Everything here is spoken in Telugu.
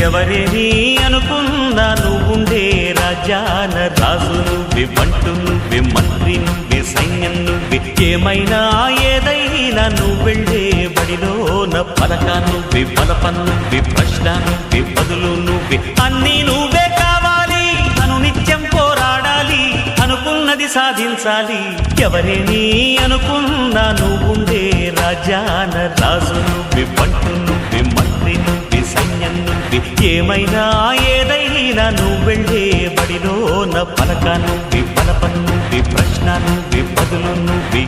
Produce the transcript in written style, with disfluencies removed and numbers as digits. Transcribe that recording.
ఎవరేని అనుకున్నా నువ్వుండే రాజాన రాజు నువ్వే, బంటు నువ్వే, మంత్రి నువ్వే, సైన్యం నువ్వే, ఏమైనా ఏదైనా నువ్వు వెళ్ళే బడిలోన పలక నువ్వే, బలపం నువ్వే, ప్రశ్న నువ్వే, బదులు నువ్వే, అన్నీ నువ్వే కావాలి. అను నిత్యం పోరాడాలి, అనుకున్నది సాధించాలి. ఎవరేని అనుకున్నా నువ్వుండే రాజాన రాజు నువ్వే, బంటు నువ్వే, మంత్రి నువ్వే, సైన్యం నువ్వే, ఏమైనా ఏదైనా నువ్వు వెళ్ళే బడిలోన పలక నువ్వే, బలపం నువ్వే, ప్రశ్న నువ్వే, బదులు నువ్వే.